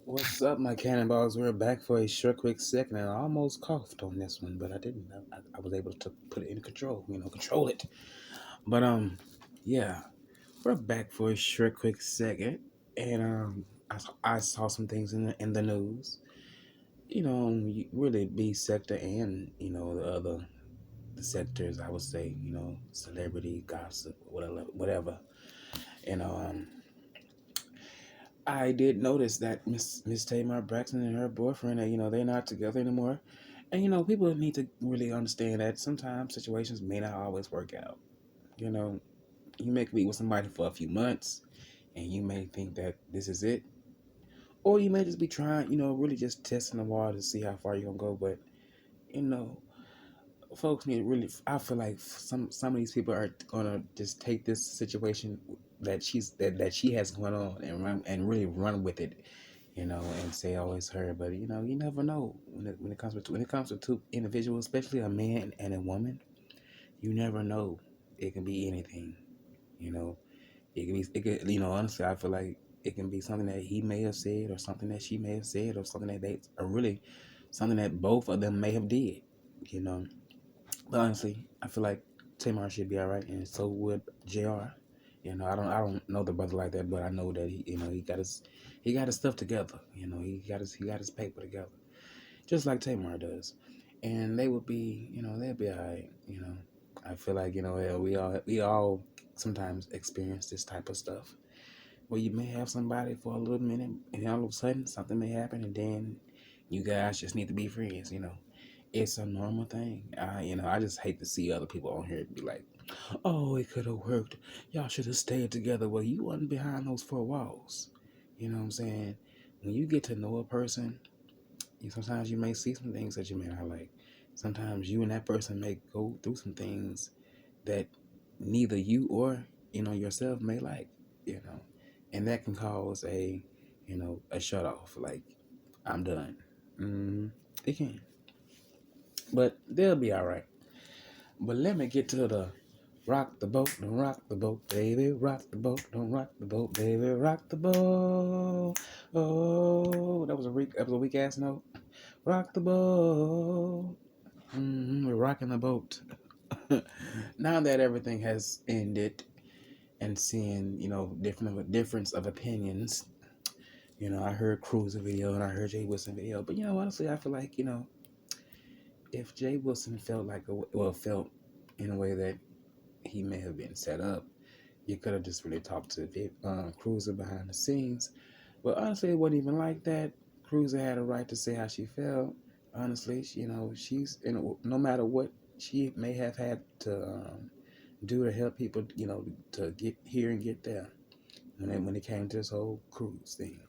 What's up, my cannonballs? We're back for a short, quick second, and I almost coughed on this one, but I didn't. I was able to put it in control. Control it. But yeah, we're back for a short, quick second, and I saw some things in the news. Really be sector and the other the sectors. I would say celebrity gossip, whatever. You know um I did notice that Miss Tamar Braxton and her boyfriend, they're not together anymore. And people need to really understand that sometimes situations may not always work out. You know, you may be with somebody for a few months, and you may think that this is it, or you may just be trying, really just testing the water to see how far you're gonna go. But you know, folks need to really. I feel like some of these people are gonna just take this situation that she has going on and really run with it, and say, "Oh, it's her." But you never know when it comes to two individuals, especially a man and a woman. You never know. It can be anything. You know, it can be. It could. Honestly, I feel like it can be something that he may have said, or something that she may have said, or something that they, or really something that both of them may have did. You know, but honestly, I feel like Tamar should be all right, and so would Jr. I don't know the brother like that, but I know that he got his stuff together. He got his paper together, just like Tamar does, and they would be, they'll be all right. I feel like yeah, we all sometimes experience this type of stuff where you may have somebody for a little minute, and all of a sudden something may happen, and then you guys just need to be friends. It's a normal thing. I just hate to see other people on here be like, "Oh, it could have worked. Y'all should have stayed together." Well, you wasn't behind those four walls. You know what I'm saying? When you get to know a person, sometimes you may see some things that you may not like. Sometimes you and that person may go through some things that neither you or yourself may like. You know, and that can cause a shut off. Like, I'm done. It can, but they'll be all right. But let me get to the rock the boat, don't rock the boat, baby. Rock the boat, don't rock the boat, baby. Rock the boat. Oh, that was a weak ass note. Rock the boat. We're rocking the boat. Now that everything has ended and seeing, difference of opinions. I heard Cruz's video and I heard Jay Wilson video, but honestly, I feel like if Jay Wilson felt in a way that he may have been set up, you could have just really talked to Cruiser behind the scenes. But honestly, it wasn't even like that. Cruiser had a right to say how she felt. Honestly, she's no matter what she may have had to do to help people, to get here and get there. When it came to this whole cruise thing,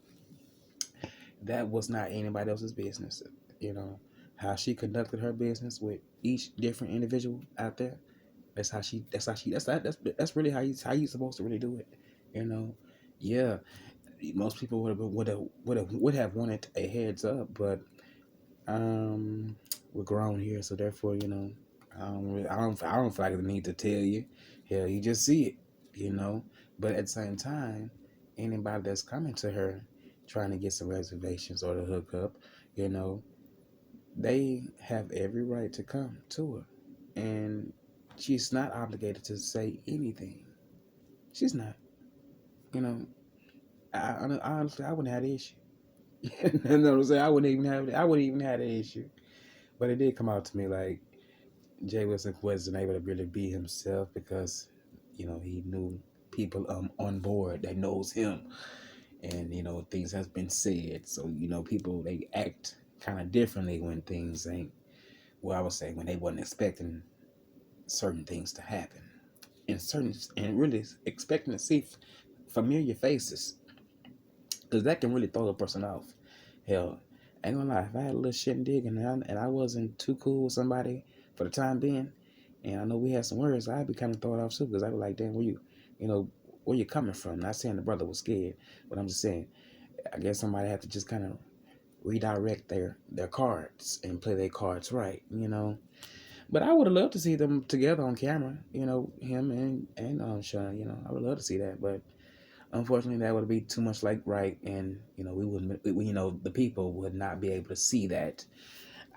that was not anybody else's business. You know how she conducted her business with each different individual out there. That's really how you supposed to really do it. You know, yeah. Most people would have wanted a heads up, but um, we're grown here, so therefore, I don't feel like the need to tell you. Hell, you just see it, you know. But at the same time, anybody that's coming to her trying to get some reservations or to hook up, you know, they have every right to come to her, and she's not obligated to say anything. She's not, you know. Honestly, I wouldn't have the issue. You know what I'm saying? I wouldn't even have the issue. But it did come out to me like Jay Wilson wasn't able to really be himself because, he knew people on board that knows him, and things has been said. So people they act kind of differently when things ain't. Well, I would say when they wasn't expecting certain things to happen, and really expecting to see familiar faces, because that can really throw a person off. Hell, I ain't gonna lie. If I had a little shit and dig and I wasn't too cool with somebody for the time being, and I know we had some words, I'd be kind of thrown off too, because I'd be like, damn, you know, where you coming from? Not saying the brother was scared, but I'm just saying, I guess somebody had to just kind of redirect their cards and play their cards right. But I would have loved to see them together on camera, him and Sean. I would love to see that, but Unfortunately, that would be too much like right, and we wouldn't. The people would not be able to see that.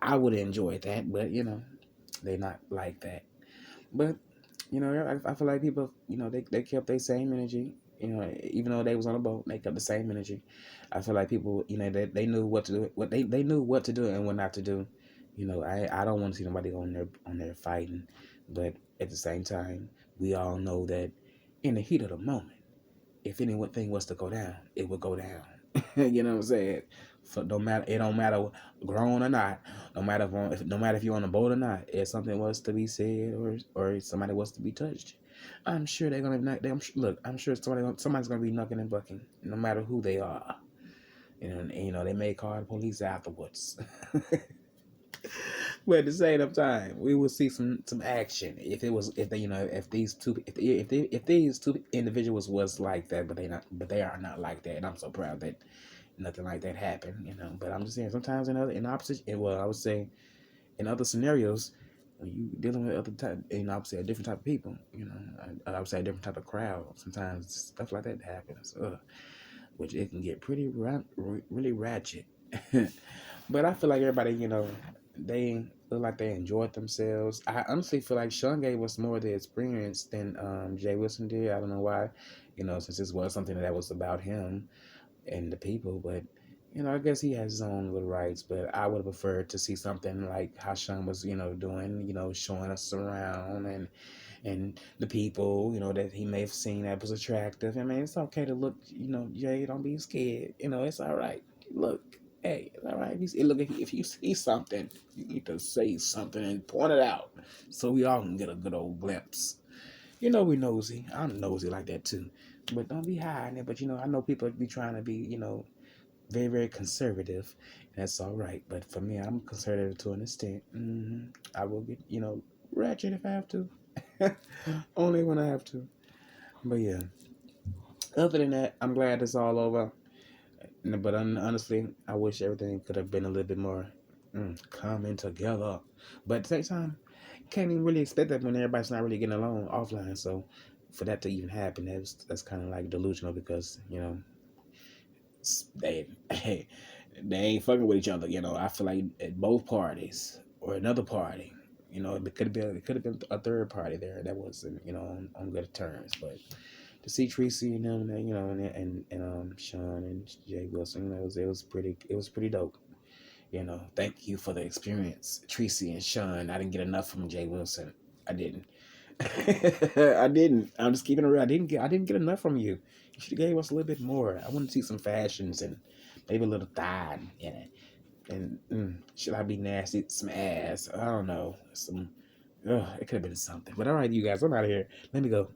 I would enjoy that, but they're not like that. But I feel like people, they kept their same energy. Even though they was on a boat, they kept the same energy. I feel like people, they knew what to do, they knew what to do and what not to do. I don't want to see nobody on there fighting, but at the same time, we all know that in the heat of the moment, if anything was to go down, it would go down. You know what I'm saying? So no matter, it don't matter grown or not, no matter if you're on a boat or not, if something was to be said or somebody was to be touched, I'm sure they're gonna knock. Look, I'm sure somebody's gonna be knocking and bucking, no matter who they are. And they may call the police afterwards. But at the same time, we will see some action if these two individuals was like that, but they are not like that, and I'm so proud that nothing like that happened. But I'm just saying sometimes in opposite, well, I would say in other scenarios when you dealing with other type, I would say a different type of people, I would say a different type of crowd. Sometimes stuff like that happens, which it can get really ratchet. But I feel like everybody, they look like they enjoyed themselves. I honestly feel like Sean gave us more of the experience than Jay Wilson did. I don't know why, since this was something that was about him and the people. But I guess he has his own little rights. But I would have preferred to see something like how Sean was, doing, showing us around and the people, that he may have seen that was attractive. I mean, it's okay to look, Jay, don't be scared. It's all right. Look, hey, it's all right. If you see something, you need to say something and point it out so we all can get a good old glimpse. We nosy. I'm nosy like that too. But don't be hiding it. But I know people be trying to be, very, very conservative. And that's all right. But for me, I'm conservative to an extent. I will get, ratchet if I have to. Only when I have to. But yeah. Other than that, I'm glad it's all over. But honestly, I wish everything could have been a little bit more coming together. But at the same time, can't even really expect that when everybody's not really getting along offline. So for that to even happen, that's kind of like delusional because they they ain't fucking with each other. I feel like at both parties or another party, it could have been a third party there that wasn't on good terms. But to see Tracy and them, and Sean and Jay Wilson, it was pretty dope. Thank you for the experience, Tracy and Sean. I didn't get enough from Jay Wilson. I didn't. I didn't. I'm just keeping it real. I didn't get enough from you. You should have gave us a little bit more. I want to see some fashions and maybe a little thigh in it. And should I be nasty? Some ass. I don't know. It could have been something. But all right, you guys, I'm out of here. Let me go.